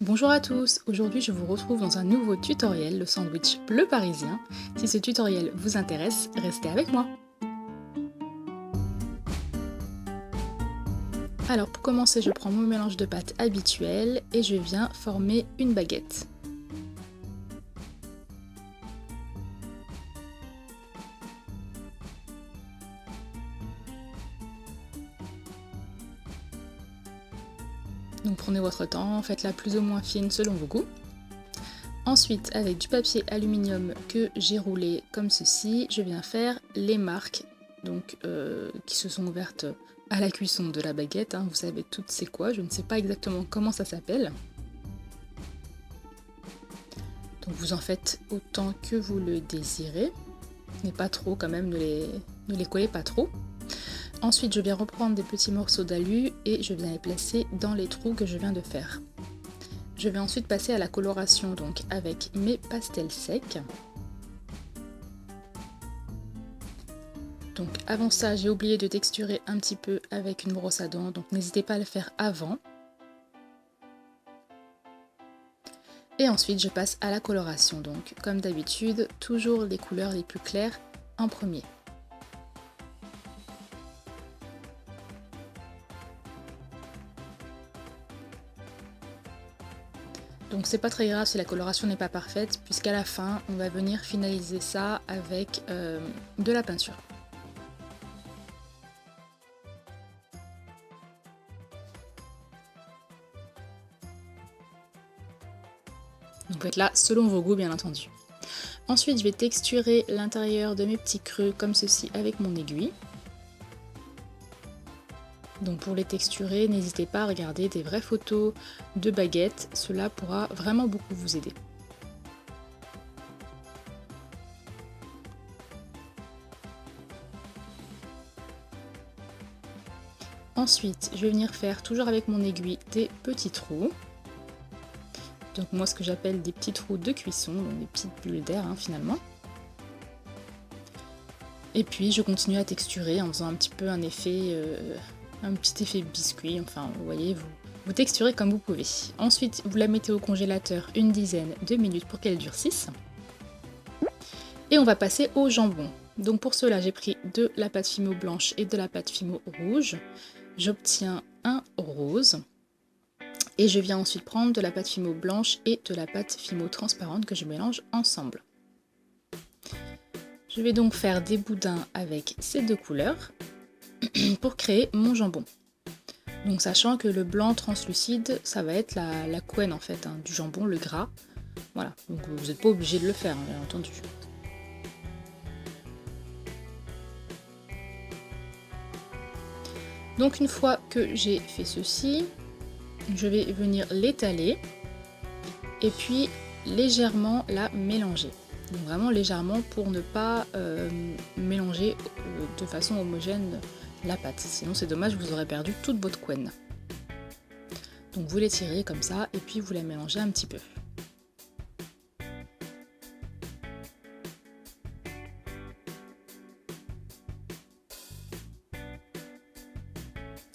Bonjour à tous, aujourd'hui je vous retrouve dans un nouveau tutoriel, le sandwich bleu parisien. Si ce tutoriel vous intéresse, restez avec moi. Alors pour commencer, je prends mon mélange de pâtes habituel et je viens former une baguette. Donc prenez votre temps, faites-la plus ou moins fine selon vos goûts. Ensuite, avec du papier aluminium que j'ai roulé comme ceci, je viens faire les marques donc, qui se sont ouvertes à la cuisson de la baguette. Vous savez toutes c'est quoi, je ne sais pas exactement comment ça s'appelle. Donc vous en faites autant que vous le désirez, mais pas trop quand même, ne les collez pas trop. Ensuite, je viens reprendre des petits morceaux d'alu et je viens les placer dans les trous que je viens de faire. Je vais ensuite passer à la coloration donc avec mes pastels secs. Donc avant ça, j'ai oublié de texturer un petit peu avec une brosse à dents, donc n'hésitez pas à le faire avant. Et ensuite, je passe à la coloration, donc comme d'habitude, toujours les couleurs les plus claires en premier. Donc c'est pas très grave si la coloration n'est pas parfaite, puisqu'à la fin, on va venir finaliser ça avec de la peinture. Donc faites là selon vos goûts bien entendu. Ensuite je vais texturer l'intérieur de mes petits creux comme ceci avec mon aiguille. Donc pour les texturer, n'hésitez pas à regarder des vraies photos de baguettes, cela pourra vraiment beaucoup vous aider. Ensuite, je vais venir faire, toujours avec mon aiguille, des petits trous. Donc moi ce que j'appelle des petits trous de cuisson, donc des petites bulles d'air finalement. Et puis je continue à texturer en faisant un petit peu un petit effet biscuit, enfin vous voyez, vous texturez comme vous pouvez. Ensuite vous la mettez au congélateur une dizaine de minutes pour qu'elle durcisse. Et on va passer au jambon. Donc pour cela j'ai pris de la pâte fimo blanche et de la pâte fimo rouge. J'obtiens un rose. Et je viens ensuite prendre de la pâte fimo blanche et de la pâte fimo transparente que je mélange ensemble. Je vais donc faire des boudins avec ces deux couleurs pour créer mon jambon. Donc sachant que le blanc translucide, ça va être la couenne en fait, du jambon, le gras. Voilà, donc vous n'êtes pas obligé de le faire, bien entendu. Donc une fois que j'ai fait ceci, je vais venir l'étaler et puis légèrement la mélanger. Donc vraiment légèrement pour ne pas mélanger de façon homogène la pâte. Sinon c'est dommage, vous aurez perdu toute votre couenne. Donc vous l'étirez comme ça et puis vous la mélangez un petit peu.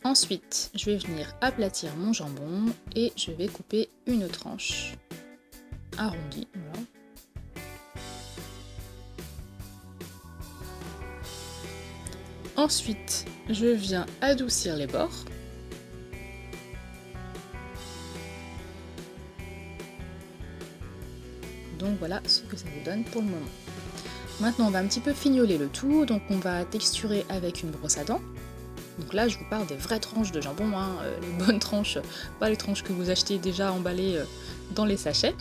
Ensuite, je vais venir aplatir mon jambon et je vais couper une tranche arrondie. Voilà. Ensuite, je viens adoucir les bords. Donc voilà ce que ça vous donne pour le moment. Maintenant, on va un petit peu fignoler le tout, donc on va texturer avec une brosse à dents. Donc là, je vous parle des vraies tranches de jambon, les bonnes tranches, pas les tranches que vous achetez déjà emballées dans les sachets.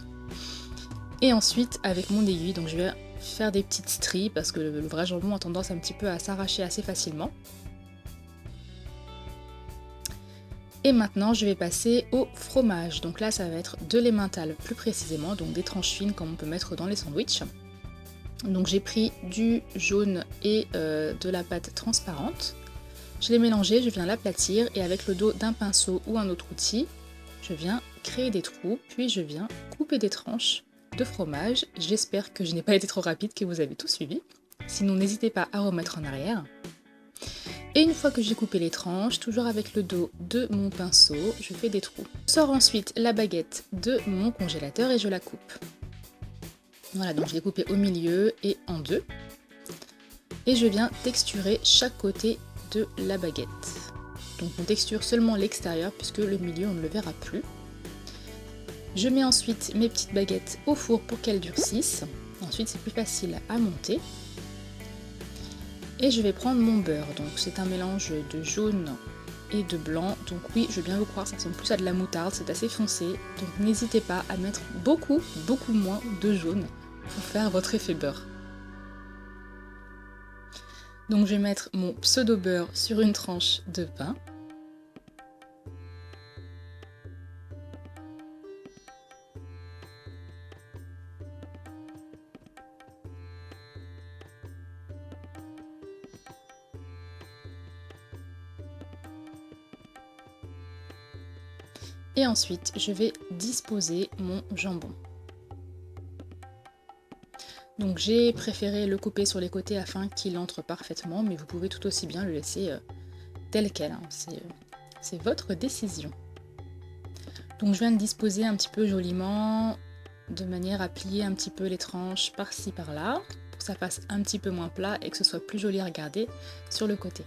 Et ensuite, avec mon aiguille, donc je vais faire des petites stries parce que le vrai jambon a tendance un petit peu à s'arracher assez facilement. Et maintenant, je vais passer au fromage. Donc là, ça va être de l'emmental plus précisément, donc des tranches fines comme on peut mettre dans les sandwichs. Donc j'ai pris du jaune et de la pâte transparente. Je l'ai mélangé, je viens l'aplatir et avec le dos d'un pinceau ou un autre outil, je viens créer des trous, puis je viens couper des tranches de fromage. J'espère que je n'ai pas été trop rapide, que vous avez tout suivi. Sinon, n'hésitez pas à remettre en arrière. Et une fois que j'ai coupé les tranches, toujours avec le dos de mon pinceau, je fais des trous. Je sors ensuite la baguette de mon congélateur et je la coupe. Voilà, donc je l'ai coupée au milieu et en deux. Et je viens texturer chaque côté de la baguette. Donc on texture seulement l'extérieur puisque le milieu on ne le verra plus. Je mets ensuite mes petites baguettes au four pour qu'elles durcissent. Ensuite c'est plus facile à monter. Et je vais prendre mon beurre. Donc c'est un mélange de jaune et de blanc. Donc oui, je veux bien vous croire, ça ressemble plus à de la moutarde, c'est assez foncé. Donc n'hésitez pas à mettre beaucoup moins de jaune pour faire votre effet beurre. Donc je vais mettre mon pseudo beurre sur une tranche de pain. Et ensuite, je vais disposer mon jambon. Donc j'ai préféré le couper sur les côtés afin qu'il entre parfaitement, mais vous pouvez tout aussi bien le laisser tel quel, hein. C'est votre décision. Donc je viens de disposer un petit peu joliment, de manière à plier un petit peu les tranches par-ci par-là, pour que ça fasse un petit peu moins plat et que ce soit plus joli à regarder sur le côté.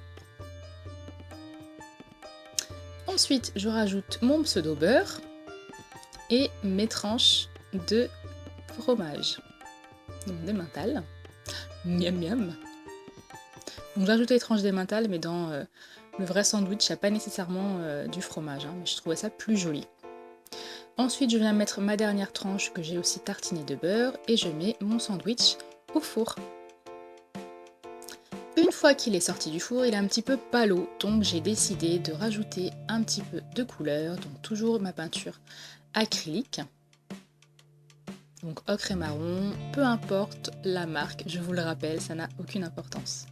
Ensuite, je rajoute mon pseudo beurre et mes tranches de fromage. Donc d'emmental. Miam miam. Donc j'ajoute les tranches d'emmental, mais dans le vrai sandwich, il n'y a pas nécessairement du fromage, hein, mais je trouvais ça plus joli. Ensuite, je viens mettre ma dernière tranche que j'ai aussi tartinée de beurre et je mets mon sandwich au four. Une fois qu'il est sorti du four, il est un petit peu palo, donc j'ai décidé de rajouter un petit peu de couleur, donc toujours ma peinture acrylique. Donc ocre et marron, peu importe la marque, je vous le rappelle, ça n'a aucune importance.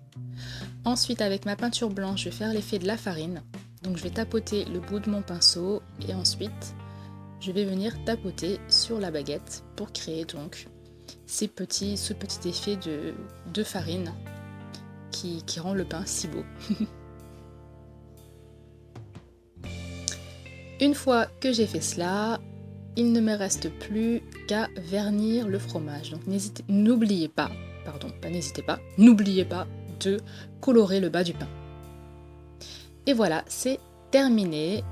Ensuite, avec ma peinture blanche, je vais faire l'effet de la farine. Donc je vais tapoter le bout de mon pinceau et ensuite je vais venir tapoter sur la baguette pour créer donc ce petit effet de farine qui rend le pain si beau. Une fois que j'ai fait cela, il ne me reste plus qu'à vernir le fromage. Donc n'oubliez pas de colorer le bas du pain. Et voilà, c'est terminé.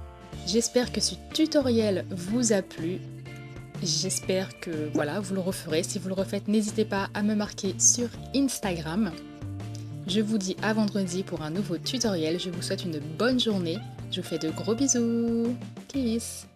J'espère que ce tutoriel vous a plu. J'espère que voilà, vous le referez. Si vous le refaites, n'hésitez pas à me marquer sur Instagram. Je vous dis à vendredi pour un nouveau tutoriel. Je vous souhaite une bonne journée. Je vous fais de gros bisous. Kiss.